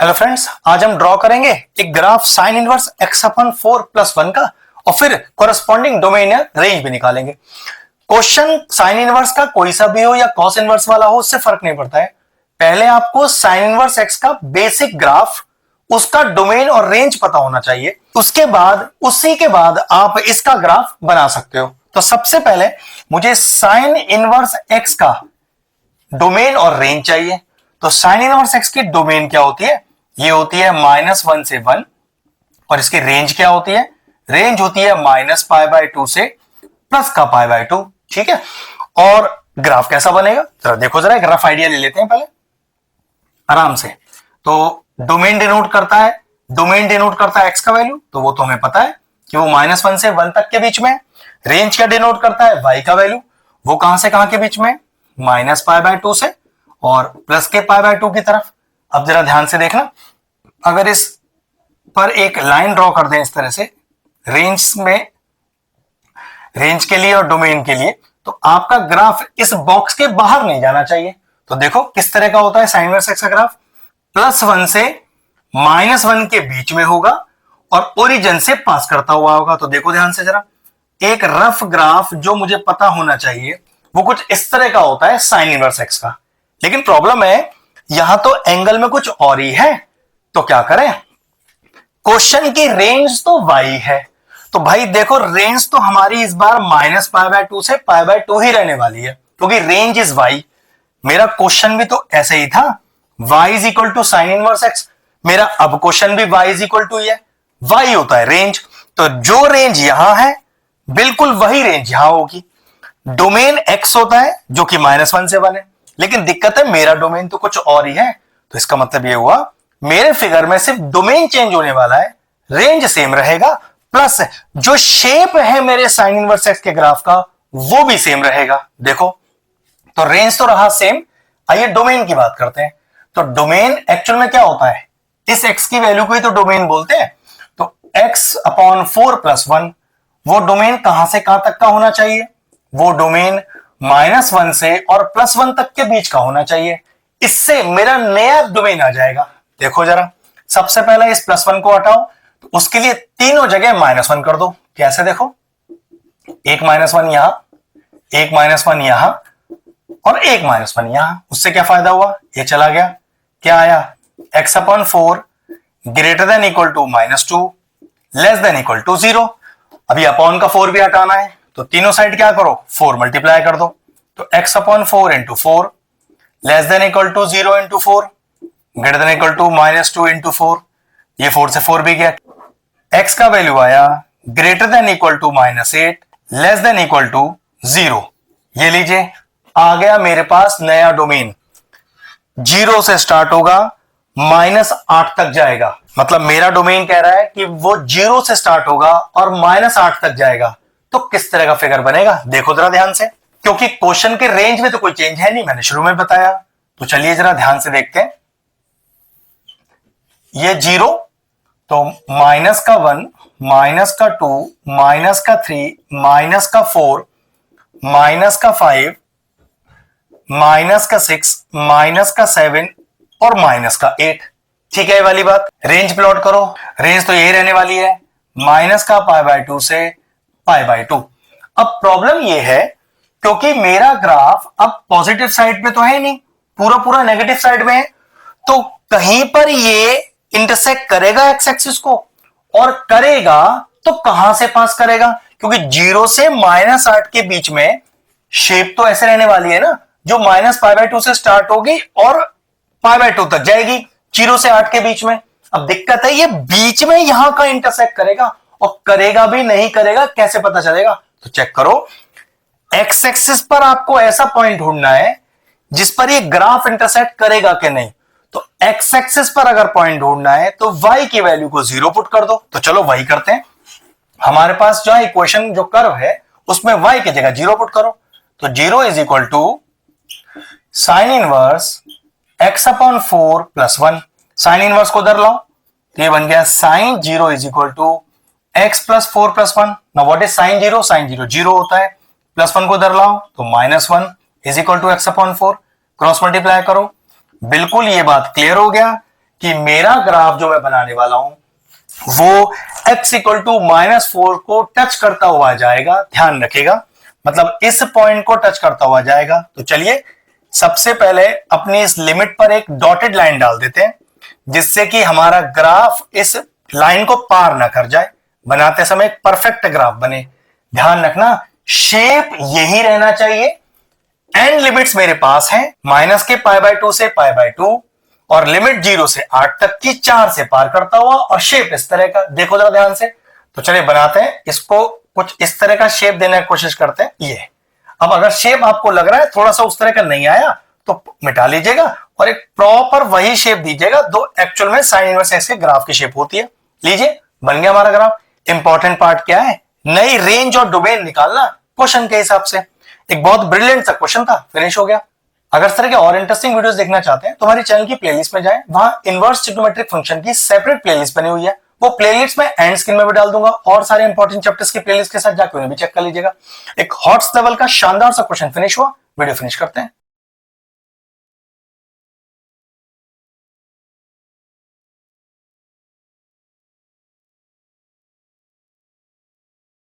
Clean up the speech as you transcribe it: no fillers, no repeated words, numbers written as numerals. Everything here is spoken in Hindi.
हेलो फ्रेंड्स, आज हम ड्रॉ करेंगे एक ग्राफ साइन इनवर्स x अपन 4+1 का और फिर कोरस्पॉन्डिंग डोमेन या रेंज भी निकालेंगे। क्वेश्चन साइन इनवर्स का कोई सा भी हो या कॉस इनवर्स वाला हो, उससे फर्क नहीं पड़ता है। पहले आपको साइन इनवर्स x का बेसिक ग्राफ, उसका डोमेन और रेंज पता होना चाहिए। उसी के बाद आप इसका ग्राफ बना सकते हो। तो सबसे पहले मुझे साइन इनवर्स x का डोमेन और रेंज चाहिए। तो साइन इनवर्स x की डोमेन क्या होती है? ये होती है -1 से 1। और इसकी रेंज क्या होती है? रेंज होती है -π/2 से प्लस का π/2। ठीक है। और ग्राफ कैसा बनेगा जरा देखो, जरा एक रफ आइडिया ले लेते हैं पहले आराम से। तो डोमेन डिनोट करता है x का वैल्यू, तो वो तो हमें पता है कि वो -1 से 1 तक के बीच में है। रेंज क्या डिनोट करता है? y का वैल्यू, वो कहां से कहां के बीच में? -π/2 से और प्लस के π/2 की तरफ। अब जरा ध्यान से देखना, अगर इस पर एक लाइन ड्रॉ कर दें इस तरह से रेंज के लिए और डोमेन के लिए, तो आपका ग्राफ इस बॉक्स के बाहर नहीं जाना चाहिए। तो देखो किस तरह का होता है साइन इनवर्स x का ग्राफ। +1 से -1 के बीच में होगा और ओरिजिन से पास करता हुआ होगा। तो देखो ध्यान से जरा, एक रफ ग्राफ जो मुझे पता होना चाहिए वो कुछ इस तरह का होता है साइन इनवर्स x का। लेकिन प्रॉब्लम है यहां तो एंगल में कुछ और ही है, तो क्या करें? क्वेश्चन की रेंज तो y है, तो भाई देखो रेंज तो हमारी इस बार -π/2 से π/2 ही रहने वाली है, क्योंकि रेंज इज y। मेरा क्वेश्चन भी तो ऐसे ही था, y is equal to sine inverse x। मेरा अब क्वेश्चन भी y इज इक्वल टू है, y होता है रेंज। तो जो रेंज यहां है बिल्कुल वही रेंज यहां होगी। डोमेन x होता है जो कि -1 से 1 है, लेकिन दिक्कत है मेरा डोमेन तो कुछ और ही है। तो इसका मतलब ये हुआ मेरे फिगर में सिर्फ डोमेन चेंज होने वाला है, रेंज सेम रहेगा, प्लस जो शेप है मेरे साइन इनवर्स x के ग्राफ का वो भी सेम रहेगा। देखो तो रेंज तो रहा सेम। आइए डोमेन की बात करते हैं। तो डोमेन एक्चुअल में क्या होता है? इस x की वैल्यू को ही तो डोमेन बोलते हैं। तो x/4+1 वो डोमेन कहां से कहां तक का होना चाहिए? वो डोमेन -1 से और +1 तक के बीच का होना चाहिए। इससे मेरा नया डोमेन आ जाएगा। देखो जरा, सबसे पहले इस +1 को हटाओ, तो उसके लिए तीनों जगह -1 कर दो। कैसे? देखो, एक -1 यहां, एक -1 यहां और एक -1 यहां। उससे क्या फायदा हुआ? ये चला गया, क्या आया? x/4 greater than equal to -2 less than equal to 0। अभी अपॉन का 4 भी हटाना है, तो तीनों साइड क्या करो? 4 मल्टीप्लाई कर दो। तो x/4 into 4 less than equal to 0 into 4 greater than equal to -2 into 4। ये 4 से 4 भी गया। x का वैल्यू आया greater than equal to -8 less than equal to 0। ये लीजिए, आ गया मेरे पास नया डोमेन। 0 से स्टार्ट होगा, -8 तक जाएगा। मतलब मेरा डोमेन कह रहा है कि वो 0 से स्टार्ट होगा और -8 तक जाएगा। तो किस तरह का फिगर बनेगा देखो जरा ध्यान से, क्योंकि क्वेश्चन के रेंज में तो कोई चेंज है नहीं, मैंने शुरू में बताया। तो चलिए जरा ध्यान से देखते हैं। ये 0, तो -1 -2 -3 -4 -5 -6 और -8। ठीक है, ये वाली बात। रेंज प्लॉट करो, रेंज तो यही रहने वाली है, -π/2 से π/2। अब प्रॉब्लम ये है, क्योंकि मेरा ग्राफ अब पॉजिटिव साइड में तो है नहीं, पूरा नेगेटिव साइड में है, तो कहीं पर ये इंटरसेक्ट करेगा एक्स एक्सिस को, और करेगा तो कहां से पास करेगा? क्योंकि 0 से -8 के बीच में शेप तो ऐसे रहने वाली है ना, जो -π/2 से स्टार्ट होगी और π/2 तक जाएगी, 0 से 8 के बीच में। अब दिक्कत है ये बीच में यहां का इंटरसेक्ट करेगा, और करेगा भी नहीं करेगा कैसे पता चलेगा? तो चेक करो, एक्स एक्सिस पर आपको ऐसा पॉइंट ढूंढना है जिस पर ये ग्राफ इंटरसेक्ट करेगा कि नहीं। तो एक्स एक्सिस पर अगर पॉइंट ढूंढना है तो y की वैल्यू को 0 पुट कर दो। तो चलो वही करते हैं। हमारे पास जो इक्वेशन जो कर्व है उसमें y की जगह 0 पुट करो। तो 0 is equal to sine inverse x/4+1। Sine inverse को उधर लाओ, तो ये बन गया sine 0 is equal to x+4+1। Now what is sine 0? Sine 0 0 होता है, +1 को उधर लाओ तो -1 is equal to x/4। Cross multiply करो, बिल्कुल ये बात क्लियर हो गया कि मेरा ग्राफ जो मैं बनाने वाला हूं वो x इक्वल टू -4 को टच करता हुआ जाएगा। ध्यान रखिएगा, मतलब इस पॉइंट को टच करता हुआ जाएगा। तो चलिए सबसे पहले अपनी इस लिमिट पर एक डॉटेड लाइन डाल देते हैं, जिससे कि हमारा ग्राफ इस लाइन को पार ना कर जाए, बनाते समय एक परफेक्ट ग्राफ बने। ध्यान रखना, शेप यही रहना चाहिए। एंड लिमिट्स मेरे पास हैं माइनस के π/2 से π/2 और लिमिट 0 से 8 तक की 4 से पार करता हुआ, और शेप इस तरह का। देखो जरा ध्यान से, तो चलिए बनाते हैं इसको, कुछ इस तरह का शेप देने की कोशिश करते हैं। ये अब अगर शेप आपको लग रहा है थोड़ा सा उस तरह का नहीं आया तो मिटा लीजिएगा और एक प्रॉपर वही शेप दीजिएगा दो एक्चुअल में साइन इनवर्स एक्स के ग्राफ की शेप होती है। लीजिए बन गया हमारा ग्राफ। इंपॉर्टेंट पार्ट क्या है, नई रेंज और डोमेन निकालना क्वेश्चन के हिसाब से। एक बहुत ब्रिलियंट सा क्वेश्चन था, फिनिश हो गया। अगर इस तरह के और इंटरेस्टिंग वीडियोस देखना चाहते हैं तो हमारे चैनल की प्लेलिस्ट में जाएं, वहां इनवर्स ट्रिग्नोमेट्रिक फंक्शन की सेपरेट प्लेलिस्ट बनी हुई है। वो प्लेलिस्ट में एंड स्क्रीन में भी डाल दूंगा और सारे इंपॉर्टेंट चैप्टर्स की प्लेलिस्ट के साथ जाकर उन्हें भी चेक कर लीजिएगा। एक हॉट्स लेवल का शानदार सा क्वेश्चन फिनिश हुआ, वीडियो फिनिश करते हैं।